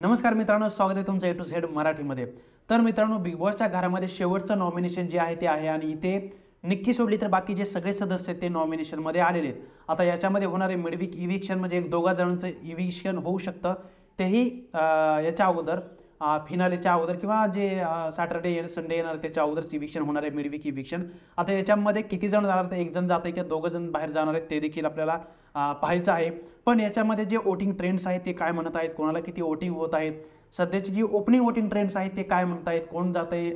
नमस्कार मित्रांनो, स्वागत आहे तुमचं ए टू झेड मराठीमध्ये। तर मित्रांनो, बिग बॉसच्या घरामध्ये शेवटचं नॉमिनेशन जे आहे ते आहे आणि इथे निक्की सोडली तर बाकी जे सगळे सदस्य आहेत ते नॉमिनेशनमध्ये आलेले आहेत। आता याच्यामध्ये होणारे मिडवीक इव्हिक्शन म्हणजे एक दोघा जणांचं इव्हिक्शन होऊ शकतं, तेही याच्या अगोदर फिनालेच्या अगोदर किंवा जे सॅटर्डे संडे येणार त्याच्या अगोदरच इव्हिक्शन होणार आहे, मिडवीक इव्हिक्शन। आता याच्यामध्ये किती जण जाणार, तर एक जण जात आहे किंवा दोघं जण बाहेर जाणार आहेत ते देखील आपल्याला पाहायचं आहे। पण याच्यामध्ये जे वोटिंग ट्रेंड्स आहेत ते काय म्हणत आहेत, कोणाला किती वोटिंग होत आहेत, सध्याची जी ओपनिंग वोटिंग ट्रेंड्स आहेत ते काय म्हणत आहेत, कोण जातंय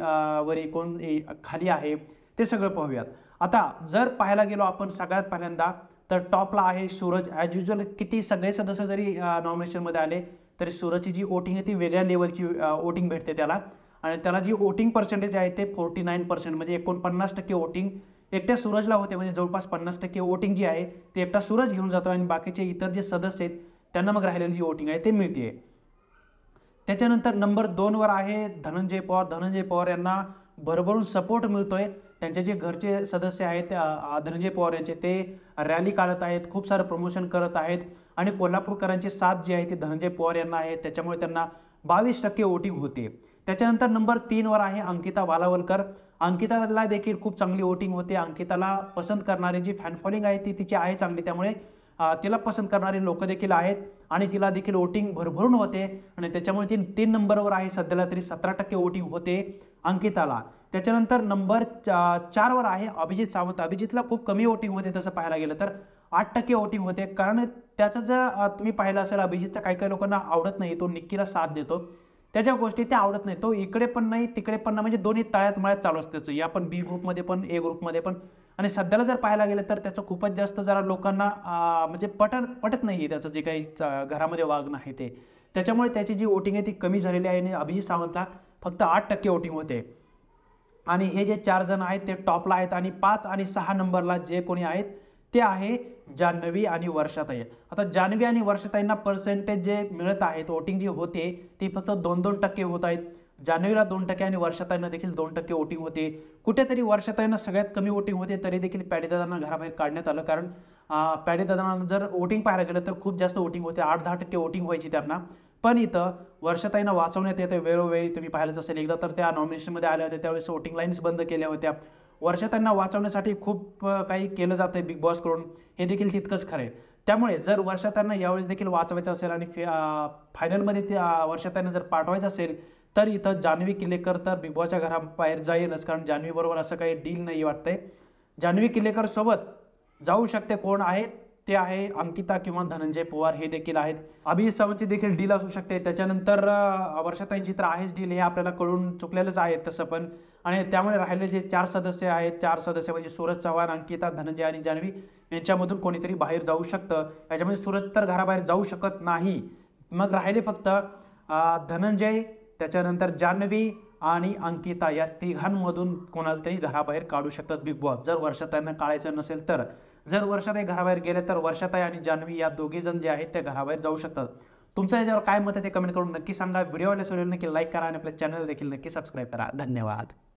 वरी, कोण खाली आहे, ते सगळं पाहूयात। आता जर पाहायला गेलो आपण सगळ्यात पहिल्यांदा, तर टॉपला आहे सूरज। ॲज युजुअल किती सगळे सदस्य जरी नॉमिनेशनमध्ये आले तरी सूरजची जी वोटिंग आहे ती वेगळ्या लेवलची वोटिंग भेटते त्याला, आणि त्याला जी वोटिंग पर्सेंटेज आहे ते 49% म्हणजे 49% वोटिंग एकट्या सूरजला होते। म्हणजे जवळपास 50% वोटिंग जी आहे ते एकटा सूरज घेऊन जातो आणि बाकीचे इतर जे सदस्य आहेत त्यांना मग राहिलेली जी वोटिंग आहे ते मिळते। त्याच्यानंतर नंबर 2 वर आहे धनंजय पवार। धनंजय पवार यांना भरभरून सपोर्ट मिळतोय। त्यांचे जे घरचे सदस्य आहेत धनंजय पवार यांचे, ते रॅली काढत आहेत, खूप सारं प्रमोशन करत आहेत आणि कोल्हापूरकरांची साथ जी आहे ती धनंजय पवार यांना आहे, त्याच्यामुळे त्यांना 22% वोटिंग होते। त्याच्यानंतर नंबर 3 वर आहे अंकिता वालावलकर। अंकिताला देखील खूप चांगली वोटिंग होते। अंकिताला पसंत करणारी जी फॅन फॉलोइंग आहे ती तिची आहे चांगली, त्यामुळे तिला पसंत करणारे लोक देखील आहेत आणि तिला देखील वोटिंग भरभरून होते आणि त्याच्यामुळे ती 3 नंबरवर आहे सध्याला, तरी 17% वोटिंग होते अंकिताला। त्याच्यानंतर नंबर 4 वर आहे अभिजित सावंत। अभिजितला खूप कमी वोटिंग होते तसं पाहायला गेलं तर 8% वोटिंग होते, कारण त्याचं जर तुम्ही पाहिलं असेल अभिजितच्या काही काही लोकांना आवडत नाही, तो निक्कीला साथ देतो, त्याच्या गोष्टी त्या आवडत नाही, तो इकडे पण नाही तिकडे पण नाही, म्हणजे दोन्ही तळ्यात मळ्यात चालू असतं त्याचं, या पण बी ग्रुपमध्ये पण ए ग्रुपमध्ये पण। आणि सध्याला जर पाहायला गेलं तर त्याचं खूपच जास्त जरा लोकांना म्हणजे पटत नाही आहे त्याचं जे काही घरामध्ये वागणं आहे ते, त्याच्यामुळे त्याची जी वोटिंग आहे ती कमी झालेली आहे आणि अभिजित सावंतला फक्त 8% वोटिंग होते। आणि हे जे 4 जण आहेत ते टॉपला आहेत आणि 5 आणि 6 नंबरला जे कोणी आहेत ते आहे जान्हवी आणि वर्षाताई। आता जान्हवी आणि वर्षाताईंना पर्सेंटेज जे मिळत आहेत, वोटिंग जी होते ती फक्त 2-2% होत आहेत। जान्हवीला 2% आणि वर्षाताईंना देखील 2% वोटिंग होते। कुठेतरी वर्षाताईंना सगळ्यात कमी वोटिंग होते, तरी देखील पॅडीदादांना घराबाहेर काढण्यात आलं, कारण पॅडीदादांना जर वोटिंग पाहायला गेलं तर खूप जास्त वोटिंग होते, 8-10% वोटिंग व्हायची त्यांना। पण इथं वर्षाताईंना वाचवण्यात येते वेळोवेळी, तुम्ही पाहिलंच असेल, एकदा तर त्या नॉमिनेशनमध्ये आल्या होत्या त्यावेळेस वोटिंग लाईन्स बंद केल्या होत्या। वर्षाताईंना वाचवण्यासाठी खूप काही केलं जातंय बिग बॉसकडून, हे देखील तितकंच खरं आहे। त्यामुळे जर वर्षाताईंना यावेळेस देखील वाचवायचं असेल आणि फायनलमध्ये ते वर्षाताईंना जर पाठवायचं असेल तर इथं जान्हवी किल्लेकर तर बिग बॉसच्या घराबाहेर जाईलच, कारण जान्हवीबरोबर असं काही डील नाही वाटतंय। जान्हवी किल्लेकर सोबत जाऊ शकते, कोण आहे ते आहे अंकिता किंवा धनंजय पवार, हे देखील आहेत। अभिजित सावंतची देखील डील असू शकते। त्याच्यानंतर वर्षाताईंची तर आहेच डील, हे आपल्याला कळून चुकलेलंच आहे तसं पण। आणि त्यामुळे राहिलेले जे 4 सदस्य आहेत, 4 सदस्य म्हणजे सूरज चव्हाण, अंकिता, धनंजय आणि जान्हवी यांच्यामधून कोणीतरी बाहेर जाऊ शकतं। याच्यामध्ये सूरज तर घराबाहेर जाऊ शकत नाही, मग राहिले फक्त धनंजय, त्याच्यानंतर जान्हवी आणि अंकिता, या तिघांमधून कोणाला तरी घराबाहेर काढू शकतात बिग बॉस, जर वर्षाताईंना काढायचं नसेल तर। जर वर्षाताई घराबाहेर गेले तर वर्षाताई आणि जान्हवी या दोघे जण जे आहेत ते घराबाहेर जाऊ शकतात। तुमचं याच्यावर काय मत आहे ते कमेंट करून नक्की सांगा। व्हिडिओला सोडलं नक्की लाईक करा आणि आपल्या चॅनल देखील नक्की सबस्क्राईब करा। धन्यवाद।